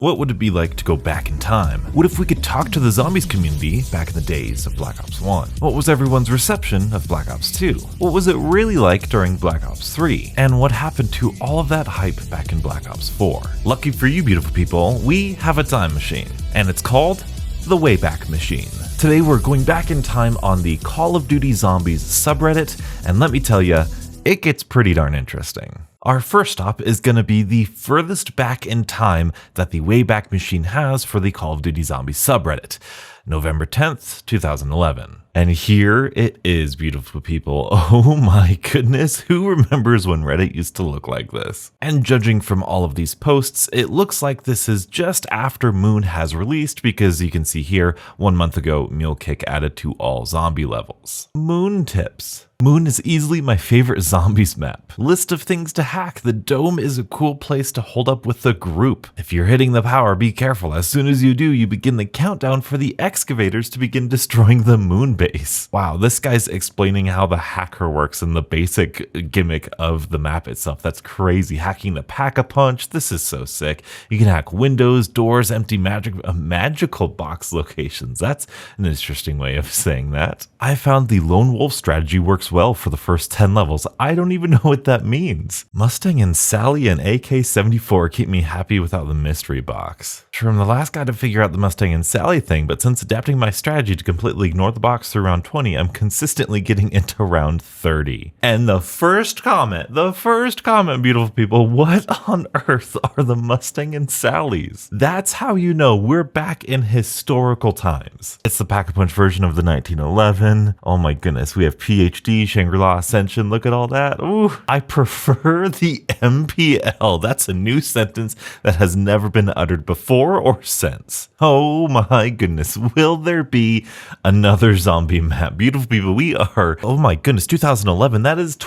What would it be like to go back in time? What if we could talk to the zombies community back in the days of Black Ops 1? What was everyone's reception of Black Ops 2? What was it really like during Black Ops 3? And what happened to all of that hype back in Black Ops 4? Lucky for you beautiful people, we have a time machine, and it's called the Wayback Machine. Today we're going back in time on the Call of Duty Zombies subreddit, and let me tell you, it gets pretty darn interesting. Our first stop is going to be the furthest back in time that the Wayback Machine has for the Call of Duty Zombies subreddit, November 10th, 2011. And here it is, beautiful people. Oh my goodness, who remembers when Reddit used to look like this? And judging from all of these posts, it looks like this is just after Moon has released, because you can see here, 1 month ago, Mule Kick added to all zombie levels. Moon tips. Moon is easily my favorite zombies map. List of things to hack. The dome is a cool place to hold up with the group. If you're hitting the power, be careful. As soon as you do, you begin the countdown for the excavators to begin destroying the moon base. Wow, this guy's explaining how the hacker works and the basic gimmick of the map itself. That's crazy. Hacking the pack-a-punch. This is so sick. You can hack windows, doors, empty magical box locations. That's an interesting way of saying that. I found the lone wolf strategy works well for the first 10 levels. I don't even know what that means. Mustang and Sally and AK-74 keep me happy without the mystery box. Sure, I'm the last guy to figure out the Mustang and Sally thing, but since adapting my strategy to completely ignore the box through round 20, I'm consistently getting into round 30. And the first comment, beautiful people, what on earth are the Mustang and Sallys? That's how you know we're back in historical times. It's the Pack-a-Punch version of the 1911. Oh my goodness, we have PhD, Shangri-La Ascension, look at all that. Ooh, I prefer the MPL. That's a new sentence that has never been uttered before or since. Oh my goodness, will there be another zombie map? Beautiful people, we are, oh my goodness, 2011, that is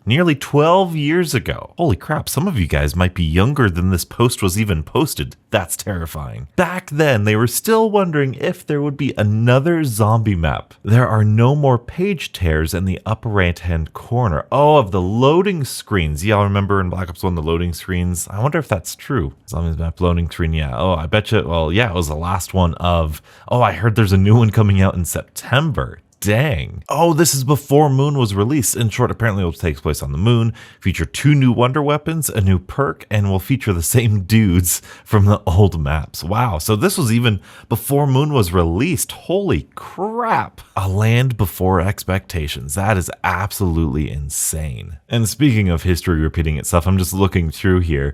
nearly 12 years ago. Holy crap, some of you guys might be younger than this post was even posted. That's terrifying. Back then, they were still wondering if there would be another zombie map. There are no more page tears in the upper right-hand corner. Oh, of the loading screens. Y'all remember in Black Ops 1, the loading screens? I wonder if that's true. Zombies map loading screen, yeah. Oh, I bet you, well, yeah, it was the last one of, oh, I heard there's a new one coming out in September. Dang. Oh, this is before Moon was released. In short, apparently it takes place on the moon, feature 2 new wonder weapons, a new perk, and will feature the same dudes from the old maps. Wow, so this was even before Moon was released. Holy crap. A land before expectations. That is absolutely insane. And speaking of history repeating itself, I'm just looking through here.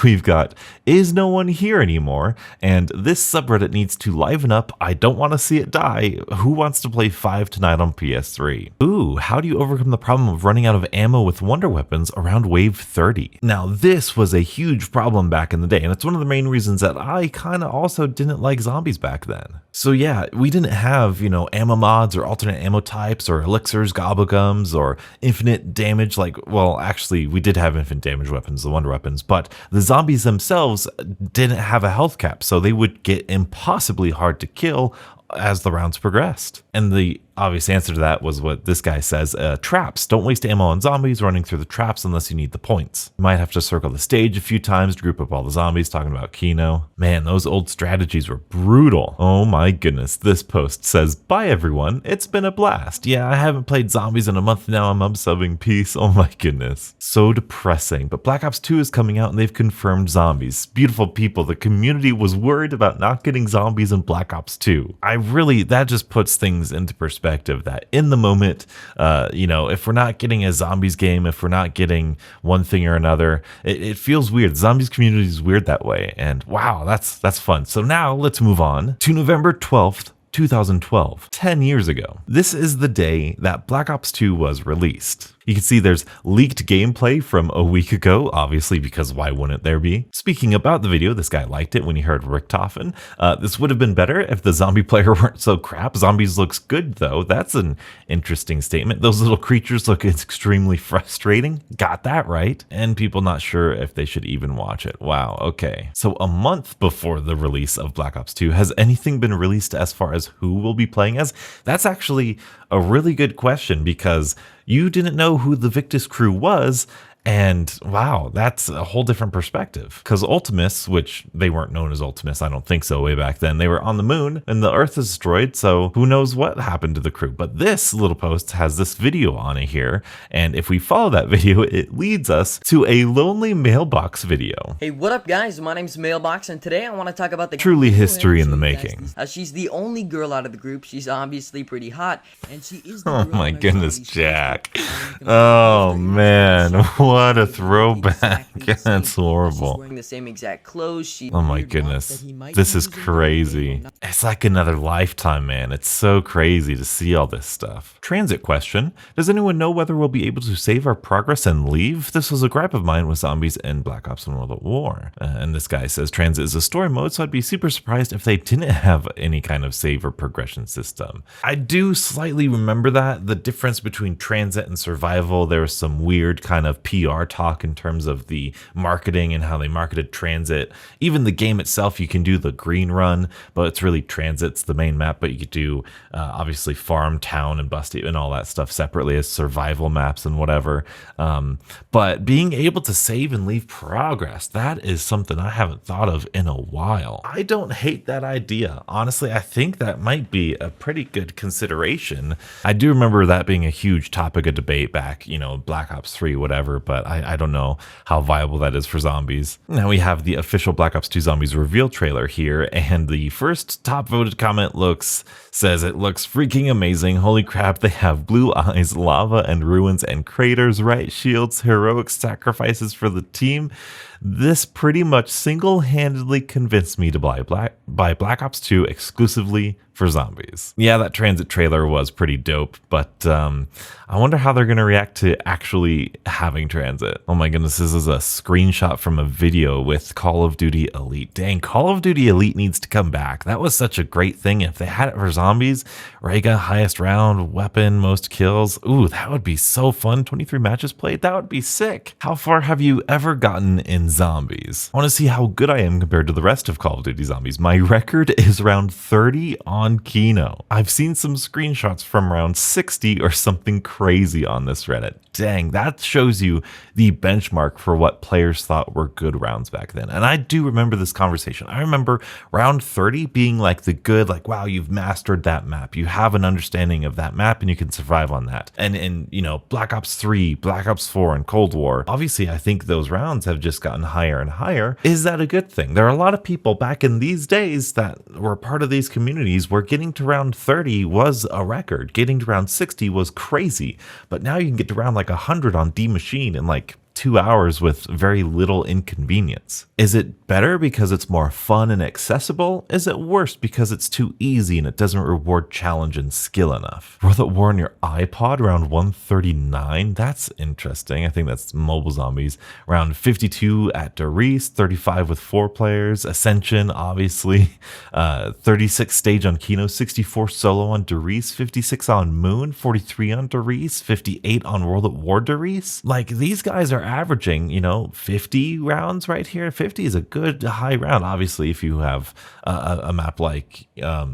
We've got, is no one here anymore? And this subreddit needs to liven up. I don't want to see it die. Who wants to play 5 tonight on PS3? Ooh, how do you overcome the problem of running out of ammo with wonder weapons around wave 30? Now, this was a huge problem back in the day, and it's one of the main reasons that I kind of also didn't like zombies back then. So yeah, we didn't have, ammo mods or alternate ammo types or elixirs, gobblegums, or infinite damage. Well, actually, we did have infinite damage weapons, the wonder weapons, but the zombies themselves didn't have a health cap, so they would get impossibly hard to kill as the rounds progressed. And the obvious answer to that was what this guy says, traps. Don't waste ammo on zombies running through the traps unless you need the points. You might have to circle the stage a few times to group up all the zombies, talking about Kino. Man, those old strategies were brutal. Oh my goodness. This post says, bye everyone, it's been a blast. Yeah, I haven't played zombies in a month now, I'm unsubbing, peace. Oh my goodness. So depressing. But Black Ops 2 is coming out and they've confirmed zombies. Beautiful people, the community was worried about not getting zombies in Black Ops 2. That just puts things into perspective that in the moment, if we're not getting a zombies game, if we're not getting one thing or another, it feels weird. The zombies community is weird that way. And wow, that's fun. So now let's move on to November 12th, 2012, 10 years ago. This is the day that Black Ops 2 was released. You can see there's leaked gameplay from a week ago, obviously, because why wouldn't there be? Speaking about the video, this guy liked it when he heard Richtofen. This would have been better if the zombie player weren't so crap. Zombies looks good, though. That's an interesting statement. Those little creatures look extremely frustrating. Got that right. And people not sure if they should even watch it. Wow, okay. So a month before the release of Black Ops 2, has anything been released as far as who will be playing as? That's actually a really good question, because you didn't know who the Victus crew was, And wow, that's a whole different perspective. Because Ultimus, which they weren't known as Ultimus, I don't think so way back then, they were on the moon and the Earth is destroyed, so who knows what happened to the crew. But this little post has this video on it here, and if we follow that video, it leads us to a lonely mailbox video. Hey, what up guys? My name's Mailbox, and today I want to talk about the truly history in the making. She's the only girl out of the group. She's obviously pretty hot, and she is the Oh girl my in our goodness, zombies Jack. Facebook. Oh man, what a throwback. That's horrible. She's wearing the same exact clothes. Oh my goodness, this is crazy. It's like another lifetime, man. It's so crazy to see all this stuff. Transit question. Does anyone know whether we'll be able to save our progress and leave? This was a gripe of mine with zombies and Black Ops 1 World at War. And this guy says transit is a story mode, so I'd be super surprised if they didn't have any kind of save or progression system. I do slightly remember that. The difference between transit and survival, there was some weird kind of PR talk in terms of the marketing and how they marketed transit. Even the game itself, you can do the green run, but it's really transit's the main map, but you could do obviously farm, town, and busty and all that stuff separately as survival maps and whatever. But being able to save and leave progress, that is something I haven't thought of in a while. I don't hate that idea. Honestly, I think that might be a pretty good consideration. I do remember that being a huge topic of debate back, Black Ops 3, whatever, but I don't know how viable that is for zombies. Now we have the official Black Ops 2 Zombies reveal trailer here, and the first top voted comment says it looks freaking amazing. Holy crap, they have blue eyes, lava and ruins and craters, right shields, heroic sacrifices for the team. This pretty much single-handedly convinced me to buy Black Ops 2 exclusively for zombies. Yeah, that transit trailer was pretty dope, but I wonder how they're going to react to actually having transit. Oh my goodness, this is a screenshot from a video with Call of Duty Elite. Dang, Call of Duty Elite needs to come back. That was such a great thing. If they had it for zombies, Rega, highest round, weapon, most kills. Ooh, that would be so fun. 23 matches played, that would be sick. How far have you ever gotten in zombies? I want to see how good I am compared to the rest of Call of Duty Zombies. My record is around 30 on Kino. I've seen some screenshots from around 60 or something crazy on this Reddit. Dang, that shows you the benchmark for what players thought were good rounds back then. And I do remember this conversation. I remember round 30 being like the good, like, wow, you've mastered that map. You have an understanding of that map and you can survive on that. And in, Black Ops 3, Black Ops 4, and Cold War, obviously I think those rounds have just gotten higher and higher. Is that a good thing? There are a lot of people back in these days that were part of these communities where getting to round 30 was a record. Getting to round 60 was crazy. But now you can get to round like 100 on D Machine in like 2 hours with very little inconvenience. Is it better because it's more fun and accessible? Is it worse because it's too easy and it doesn't reward challenge and skill enough? World at War on your iPod around 139? That's interesting. I think that's mobile zombies. Round 52 at Doris, 35 with 4 players. Ascension, obviously. 36 stage on Kino, 64 solo on Doris, 56 on Moon, 43 on Doris, 58 on World at War Doris. Like, these guys are averaging, 50 rounds right here. 50 is a good high round. Obviously, if you have a map like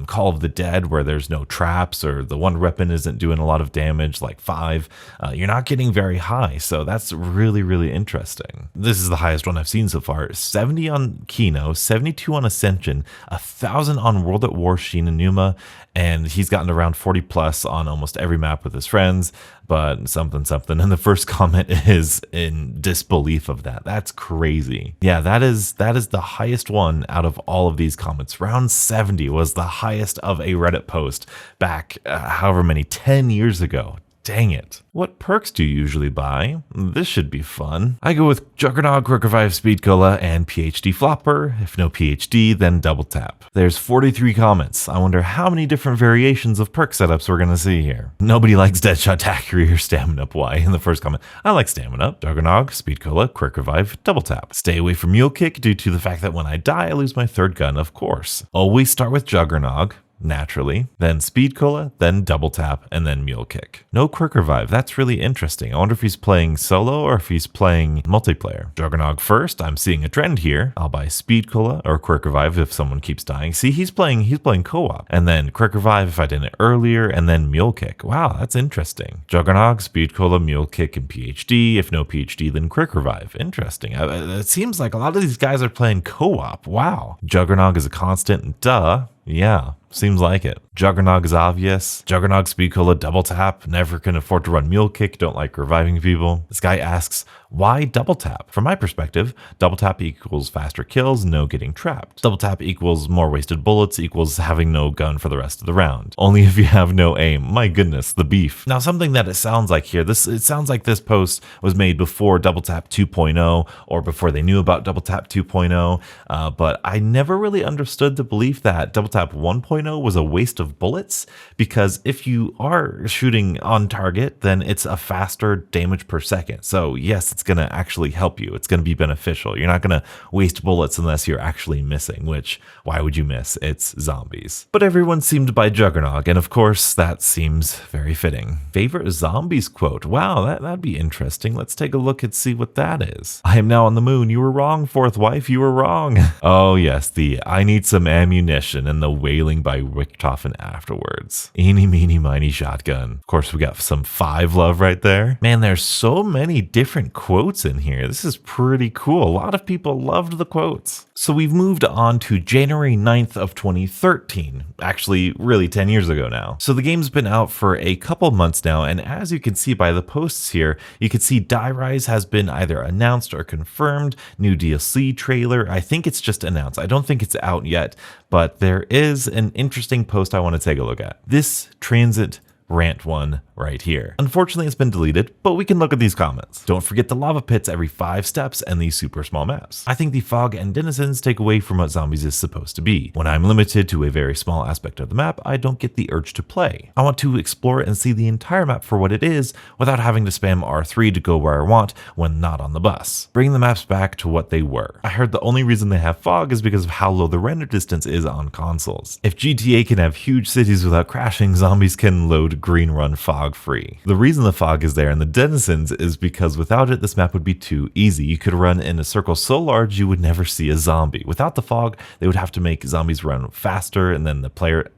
Call of the Dead where there's no traps or the one weapon isn't doing a lot of damage, like 5, you're not getting very high. So that's really, really interesting. This is the highest one I've seen so far. 70 on Kino, 72 on Ascension, 1,000 on World at War Sheen and Numa, and he's gotten around 40 plus on almost every map with his friends. But something. And the first comment is in disbelief of that. That's crazy. Yeah, that is the highest one out of all of these comments. Round 70 was the highest of a Reddit post back however many, 10 years ago. Dang it. What perks do you usually buy? This should be fun. I go with Juggernaut, Quick Revive, Speed Cola, and PhD Flopper. If no PhD, then Double Tap. There's 43 comments. I wonder how many different variations of perk setups we're gonna see here. Nobody likes Deadshot, Daiquiri, or Stamina Up. Why? In the first comment, I like Stamina Up, Juggernaut, Speed Cola, Quick Revive, Double Tap. Stay away from Mule Kick due to the fact that when I die, I lose my third gun, of course. Always start with Juggernaut. naturally, then Speed Cola, then Double Tap, and then Mule Kick. No Quick Revive. That's really interesting. I wonder if he's playing solo or if he's playing multiplayer. Juggernog first. I'm seeing a trend here. I'll buy Speed Cola or Quick Revive if someone keeps dying. See, he's playing co-op. And then Quick Revive if I did it earlier, and then Mule Kick. Wow, that's interesting. Juggernog, Speed Cola, Mule Kick, and PhD. If no PhD, then Quick Revive. Interesting. It seems like a lot of these guys are playing co-op. Wow. Juggernog is a constant. Duh. Yeah, seems like it. Juggernog is obvious. Juggernog, Speed Cola, Double Tap. Never can afford to run Mule Kick. Don't like reviving people. This guy asks, why Double Tap? From my perspective, Double Tap equals faster kills, no getting trapped. Double Tap equals more wasted bullets, equals having no gun for the rest of the round. Only if you have no aim. My goodness, the beef. Now, something that it sounds like here, it sounds like this post was made before Double Tap 2.0 or before they knew about Double Tap 2.0, but I never really understood the belief that Double Tap 1.0 was a waste of bullets, because if you are shooting on target, then it's a faster damage per second. So yes, it's going to actually help you. It's going to be beneficial. You're not going to waste bullets unless you're actually missing, which, why would you miss? It's zombies. But everyone seemed to buy Juggernog, and of course, that seems very fitting. Favorite zombies quote? Wow, that'd be interesting. Let's take a look and see what that is. I am now on the moon. You were wrong, fourth wife. You were wrong. Oh yes, the I need some ammunition and the wailing by Richthofen afterwards. Eeny, meeny, miny shotgun. Of course, we got some 5 love right there. Man, there's so many different quotes in here. This is pretty cool. A lot of people loved the quotes. So we've moved on to January 9th of 2013. Actually, really 10 years ago now. So the game's been out for a couple months now, and as you can see by the posts here, you can see Die Rise has been either announced or confirmed. New DLC trailer. I think it's just announced. I don't think it's out yet, but there is an interesting post I want to take a look at. This transit rant one right here. Unfortunately, it's been deleted, but we can look at these comments. Don't forget the lava pits every 5 steps and these super small maps. I think the fog and denizens take away from what zombies is supposed to be. When I'm limited to a very small aspect of the map, I don't get the urge to play. I want to explore and see the entire map for what it is without having to spam R3 to go where I want when not on the bus. Bring the maps back to what they were. I heard the only reason they have fog is because of how low the render distance is on consoles. If GTA can have huge cities without crashing, zombies can load green run fog free. The reason the fog is there in the denizens is because without it, this map would be too easy. You could run in a circle so large you would never see a zombie. Without the fog, they would have to make zombies run faster and then the player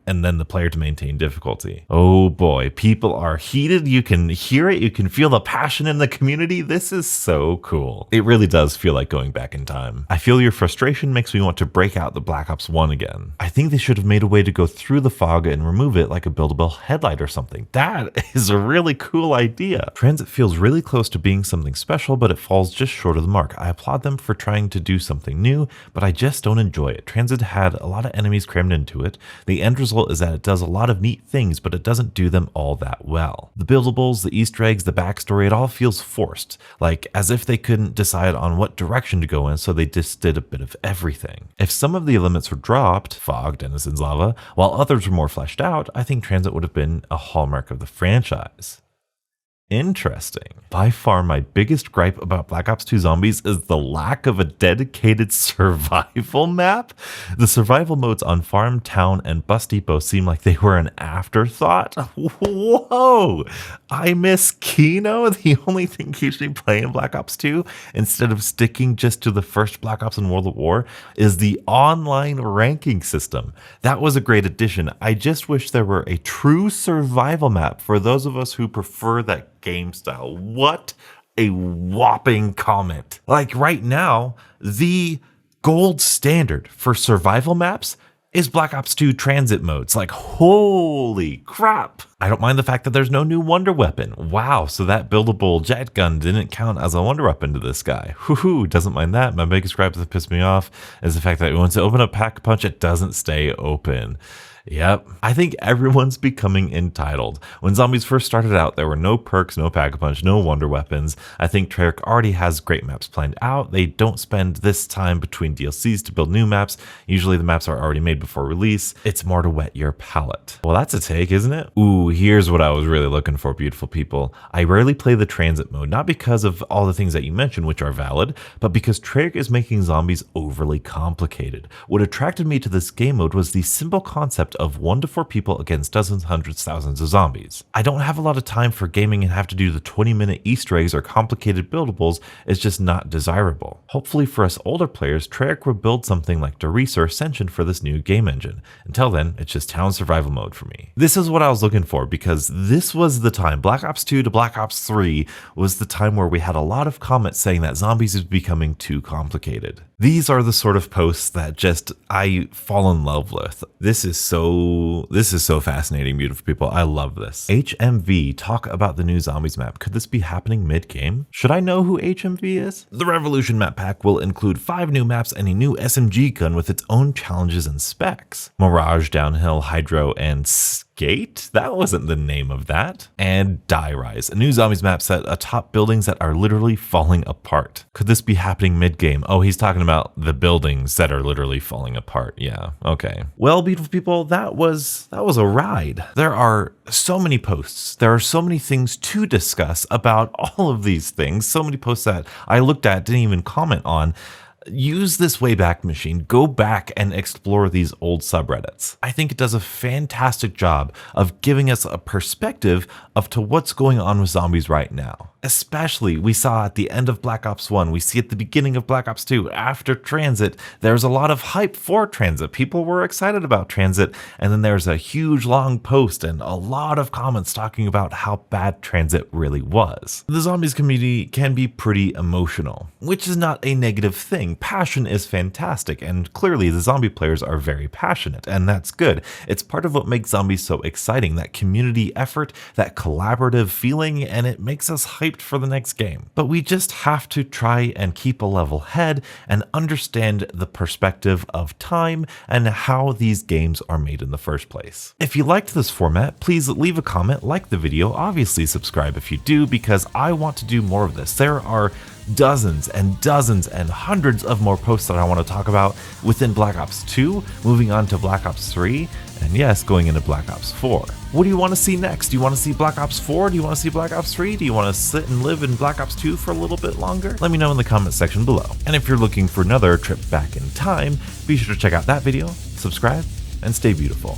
to maintain difficulty. Oh boy, people are heated. You can hear it. You can feel the passion in the community. This is so cool. It really does feel like going back in time. I feel your frustration makes me want to break out the Black Ops 1 again. I think they should have made a way to go through the fog and remove it like a buildable headlight or something. That is a really cool idea. Transit feels really close to being something special, but it falls just short of the mark. I applaud them for trying to do something new, but I just don't enjoy it. Transit had a lot of enemies crammed into it. The end result is that it does a lot of neat things, but it doesn't do them all that well. The buildables, the Easter eggs, the backstory, it all feels forced, like as if they couldn't decide on what direction to go in, so they just did a bit of everything. If some of the elements were dropped, fog, denizens, lava, while others were more fleshed out, I think Transit would have been a hallmark of the franchise. Interesting. By far, my biggest gripe about Black Ops 2 Zombies is the lack of a dedicated survival map. The survival modes on Farm, Town, and Bus Depot seem like they were an afterthought. Whoa! I miss Kino. The only thing keeps me playing Black Ops 2, instead of sticking just to the first Black Ops in World at War, is the online ranking system. That was a great addition. I just wish there were a true survival map for those of us who prefer that game style. What a whopping comment. Like right now, the gold standard for survival maps is Black Ops 2 transit modes. Like, holy crap. I don't mind the fact that there's no new wonder weapon. Wow, so that buildable jet gun didn't count as a wonder weapon to this guy. Whoo, doesn't mind that. My biggest gripe that pissed me off is the fact that once you open up Pack Punch, it doesn't stay open. Yep. I think everyone's becoming entitled. When Zombies first started out, there were no perks, no Pack-a-Punch, no wonder weapons. I think Treyarch already has great maps planned out. They don't spend this time between DLCs to build new maps. Usually the maps are already made before release. It's more to whet your palate. Well, that's a take, isn't it? Ooh, here's what I was really looking for, beautiful people. I rarely play the transit mode, not because of all the things that you mentioned, which are valid, but because Treyarch is making Zombies overly complicated. What attracted me to this game mode was the simple concept concept of 1 to 4 people against dozens, hundreds, thousands of zombies. I don't have a lot of time for gaming and have to do the 20-minute Easter eggs or complicated buildables. It's just not desirable. Hopefully for us older players, Treyarch will build something like Doris or Ascension for this new game engine. Until then, it's just town survival mode for me. This is what I was looking for because this was the time, Black Ops 2 to Black Ops 3 was the time where we had a lot of comments saying that zombies is becoming too complicated. These are the sort of posts that just I fall in love with. This is so fascinating, beautiful people. I love this. HMV, talk about the new zombies map. Could this be happening mid-game? Should I know who HMV is? The Revolution map pack will include 5 new maps and a new SMG gun with its own challenges and specs. Mirage, Downhill, Hydro, and Skate? That wasn't the name of that. And Die Rise, a new zombies map set atop buildings that are literally falling apart. Could this be happening mid-game? Oh, he's talking about the buildings that are literally falling apart. Yeah, okay. Well, beautiful people, that was a ride. There are so many posts. There are so many things to discuss about all of these things. So many posts that I looked at, didn't even comment on. Use this Wayback Machine, go back and explore these old subreddits. I think it does a fantastic job of giving us a perspective of to what's going on with zombies right now. Especially, we saw at the end of Black Ops 1, we see at the beginning of Black Ops 2, after Transit, there's a lot of hype for Transit. People were excited about Transit, and then there's a huge long post and a lot of comments talking about how bad Transit really was. The zombies community can be pretty emotional, which is not a negative thing. Passion is fantastic, and clearly the zombie players are very passionate, and that's good. It's part of what makes zombies so exciting, that community effort, that collaborative feeling, and it makes us hyped for the next game. But we just have to try and keep a level head and understand the perspective of time and how these games are made in the first place. If you liked this format, please leave a comment, like the video, obviously subscribe if you do, because I want to do more of this. There are dozens and dozens and hundreds of more posts that I want to talk about within Black Ops 2, moving on to Black Ops 3, and yes, going into Black Ops 4. What do you want to see next? Do you want to see Black Ops 4? Do you want to see Black Ops 3? Do you want to sit and live in Black Ops 2 for a little bit longer? Let me know in the comment section below. And if you're looking for another trip back in time, be sure to check out that video, subscribe, and stay beautiful.